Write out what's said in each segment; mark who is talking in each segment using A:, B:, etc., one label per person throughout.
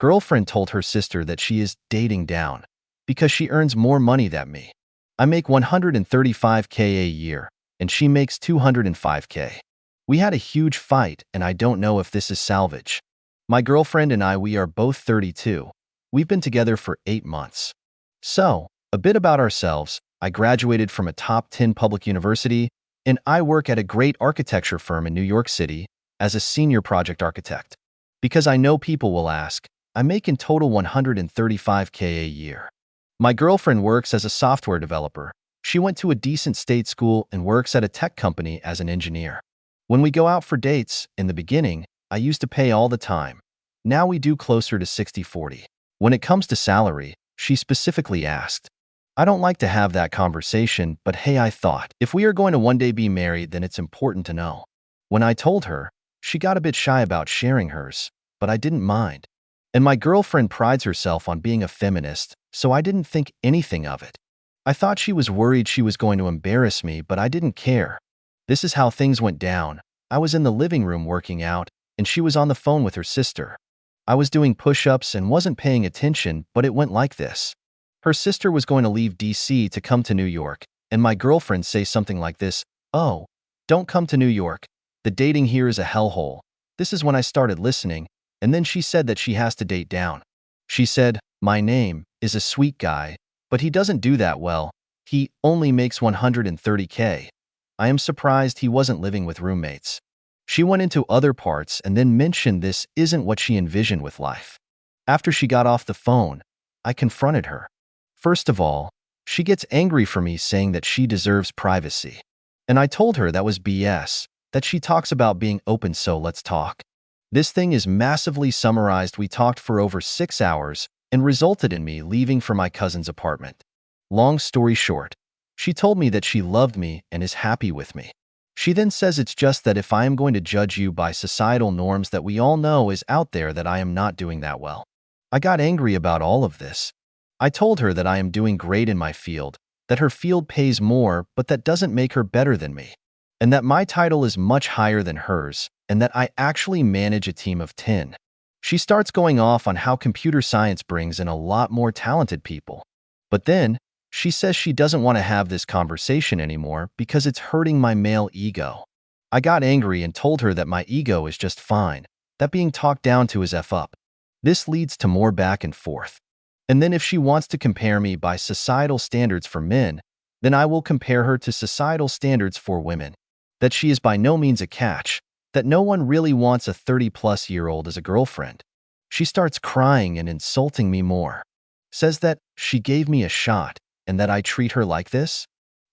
A: Girlfriend told her sister that she is dating down because she earns more money than me. I make 135K a year, and she makes 205K. We had a huge fight, and I don't know if this is salvage. My girlfriend and I, we are both 32. We've been together for 8 months. So, a bit about ourselves. I graduated from a top 10 public university, and I work at a great architecture firm in New York City as a senior project architect. Because I know people will ask, I make in total 135K a year. My girlfriend works as a software developer. She went to a decent state school and works at a tech company as an engineer. When we go out for dates, in the beginning, I used to pay all the time. Now we do closer to 60-40. When it comes to salary, she specifically asked. I don't like to have that conversation, but hey, I thought, if we are going to one day be married, then it's important to know. When I told her, she got a bit shy about sharing hers, but I didn't mind. And my girlfriend prides herself on being a feminist, so I didn't think anything of it. I thought she was worried she was going to embarrass me, but I didn't care. This is how things went down. I was in the living room working out, and she was on the phone with her sister. I was doing push-ups and wasn't paying attention, but it went like this. Her sister was going to leave DC to come to New York, and my girlfriend say something like this, "Oh, don't come to New York. The dating here is a hellhole." This is when I started listening, and then she said that she has to date down. She said, my name is a sweet guy, but he doesn't do that well. He only makes 130K. I am surprised he wasn't living with roommates. She went into other parts and then mentioned this isn't what she envisioned with life. After she got off the phone, I confronted her. First of all, she gets angry for me saying that she deserves privacy. And I told her that was BS, that she talks about being open, so let's talk. This thing is massively summarized. We talked for over 6 hours and resulted in me leaving for my cousin's apartment. Long story short, she told me that she loved me and is happy with me. She then says it's just that if I am going to judge you by societal norms that we all know is out there, that I am not doing that well. I got angry about all of this. I told her that I am doing great in my field, that her field pays more, but that doesn't make her better than me, and that my title is much higher than hers, and that I actually manage a team of 10. She starts going off on how computer science brings in a lot more talented people. But then, she says she doesn't want to have this conversation anymore because it's hurting my male ego. I got angry and told her that my ego is just fine, that being talked down to is F up. This leads to more back and forth. And then if she wants to compare me by societal standards for men, then I will compare her to societal standards for women. That she is by no means a catch, that no one really wants a 30-plus-year-old as a girlfriend. She starts crying and insulting me more. Says that she gave me a shot and that I treat her like this.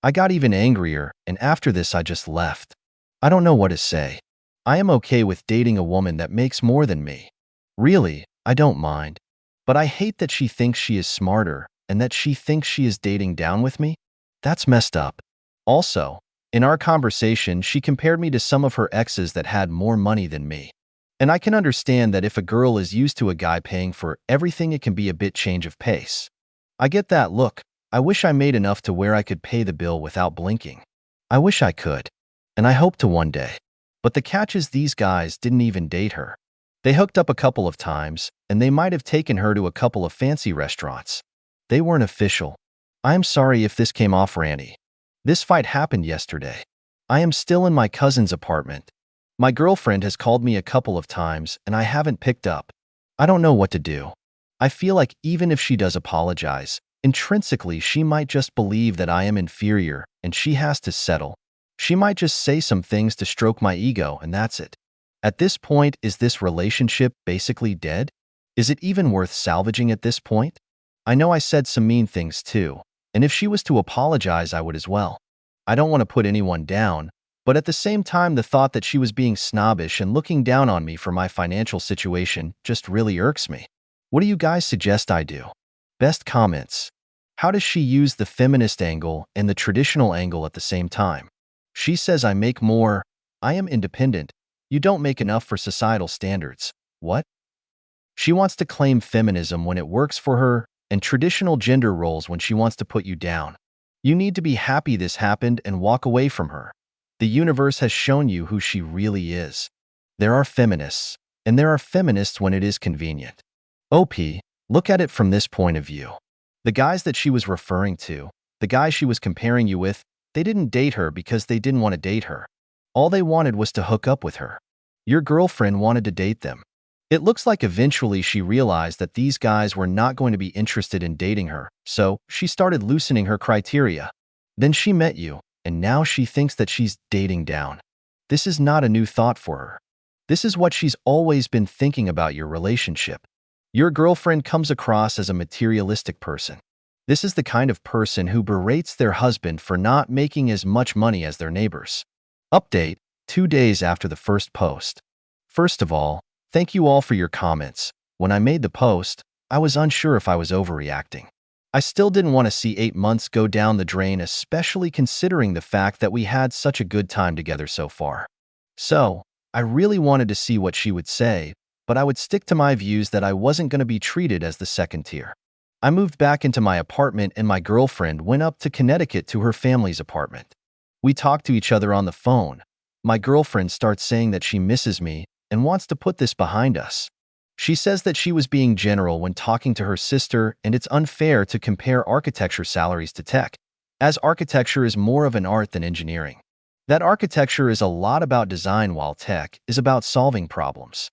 A: I got even angrier, and after this I just left. I don't know what to say. I am okay with dating a woman that makes more than me. Really, I don't mind. But I hate that she thinks she is smarter and that she thinks she is dating down with me. That's messed up. Also, in our conversation, she compared me to some of her exes that had more money than me. And I can understand that if a girl is used to a guy paying for everything, it can be a bit change of pace. I get that. Look, I wish I made enough to where I could pay the bill without blinking. I wish I could. And I hope to one day. But the catch is these guys didn't even date her. They hooked up a couple of times, and they might have taken her to a couple of fancy restaurants. They weren't official. I am sorry if this came off ranty. This fight happened yesterday. I am still in my cousin's apartment. My girlfriend has called me a couple of times, and I haven't picked up. I don't know what to do. I feel like even if she does apologize, intrinsically she might just believe that I am inferior, and she has to settle. She might just say some things to stroke my ego, and that's it. At this point, is this relationship basically dead? Is it even worth salvaging at this point? I know I said some mean things too, and if she was to apologize, I would as well. I don't want to put anyone down, but at the same time, the thought that she was being snobbish and looking down on me for my financial situation just really irks me. What do you guys suggest I do? Best comments. How does she use the feminist angle and the traditional angle at the same time? She says I make more. I am independent. You don't make enough for societal standards. What? She wants to claim feminism when it works for her and traditional gender roles when she wants to put you down. You need to be happy this happened and walk away from her. The universe has shown you who she really is. There are feminists, and there are feminists when it is convenient. OP, look at it from this point of view. The guys that she was referring to, the guys she was comparing you with, they didn't date her because they didn't want to date her. All they wanted was to hook up with her. Your girlfriend wanted to date them. It looks like eventually she realized that these guys were not going to be interested in dating her, so she started loosening her criteria. Then she met you, and now she thinks that she's dating down. This is not a new thought for her. This is what she's always been thinking about your relationship. Your girlfriend comes across as a materialistic person. This is the kind of person who berates their husband for not making as much money as their neighbors. Update, 2 days after the first post. First of all, thank you all for your comments. When I made the post, I was unsure if I was overreacting. I still didn't want to see 8 months go down the drain, especially considering the fact that we had such a good time together so far. So, I really wanted to see what she would say, but I would stick to my views that I wasn't going to be treated as the second tier. I moved back into my apartment and my girlfriend went up to Connecticut to her family's apartment. We talked to each other on the phone. My girlfriend starts saying that she misses me and wants to put this behind us. She says that she was being general when talking to her sister and it's unfair to compare architecture salaries to tech, as architecture is more of an art than engineering. That architecture is a lot about design while tech is about solving problems.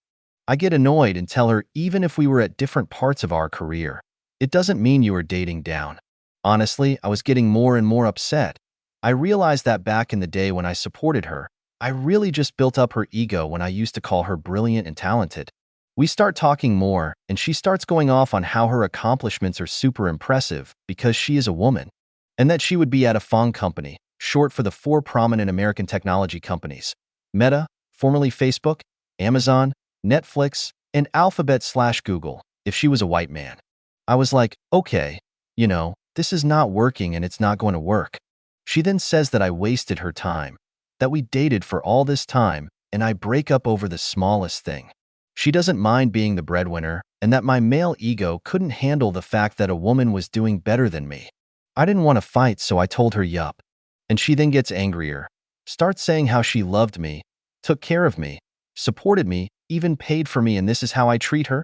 A: I get annoyed and tell her even if we were at different parts of our career, it doesn't mean you are dating down. Honestly, I was getting more and more upset. I realized that back in the day when I supported her, I really just built up her ego when I used to call her brilliant and talented. We start talking more, and she starts going off on how her accomplishments are super impressive because she is a woman, and that she would be at a FAANG company, short for the 4 prominent American technology companies: Meta, formerly Facebook, Amazon, Netflix, and Alphabet/Google, if she was a white man. I was like, okay, this is not working and it's not going to work. She then says that I wasted her time, that we dated for all this time, and I break up over the smallest thing. She doesn't mind being the breadwinner, and that my male ego couldn't handle the fact that a woman was doing better than me. I didn't want to fight, so I told her yup. And she then gets angrier, starts saying how she loved me, took care of me, supported me, even paid for me, and this is how I treat her?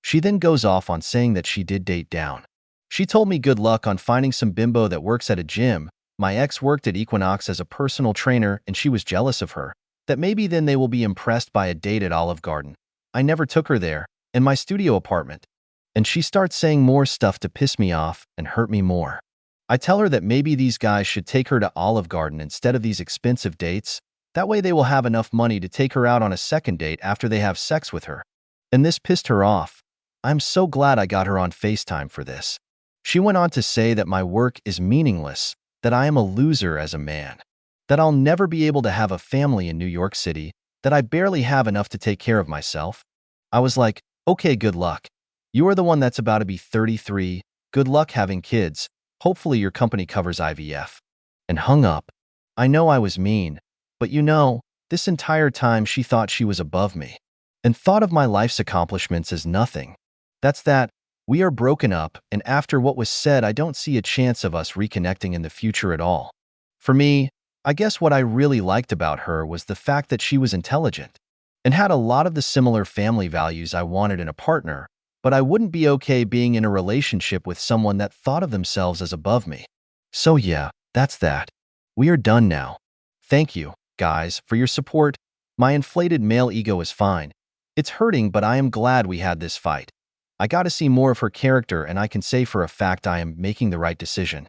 A: She then goes off on saying that she did date down. She told me good luck on finding some bimbo that works at a gym. My ex worked at Equinox as a personal trainer and she was jealous of her, that maybe then they will be impressed by a date at Olive Garden. I never took her there, in my studio apartment. And she starts saying more stuff to piss me off and hurt me more. I tell her that maybe these guys should take her to Olive Garden instead of these expensive dates. That way they will have enough money to take her out on a second date after they have sex with her. And this pissed her off. I'm so glad I got her on FaceTime for this. She went on to say that my work is meaningless, that I am a loser as a man, that I'll never be able to have a family in New York City, that I barely have enough to take care of myself. I was like, okay, good luck. You are the one that's about to be 33. Good luck having kids. Hopefully your company covers IVF. And hung up. I know I was mean, but this entire time she thought she was above me and thought of my life's accomplishments as nothing. That's that. We are broken up, and after what was said, I don't see a chance of us reconnecting in the future at all. For me, I guess what I really liked about her was the fact that she was intelligent and had a lot of the similar family values I wanted in a partner, but I wouldn't be okay being in a relationship with someone that thought of themselves as above me. So yeah, that's that. We are done now. Thank you, guys, for your support. My inflated male ego is fine. It's hurting, but I am glad we had this fight. I got to see more of her character, and I can say for a fact I am making the right decision.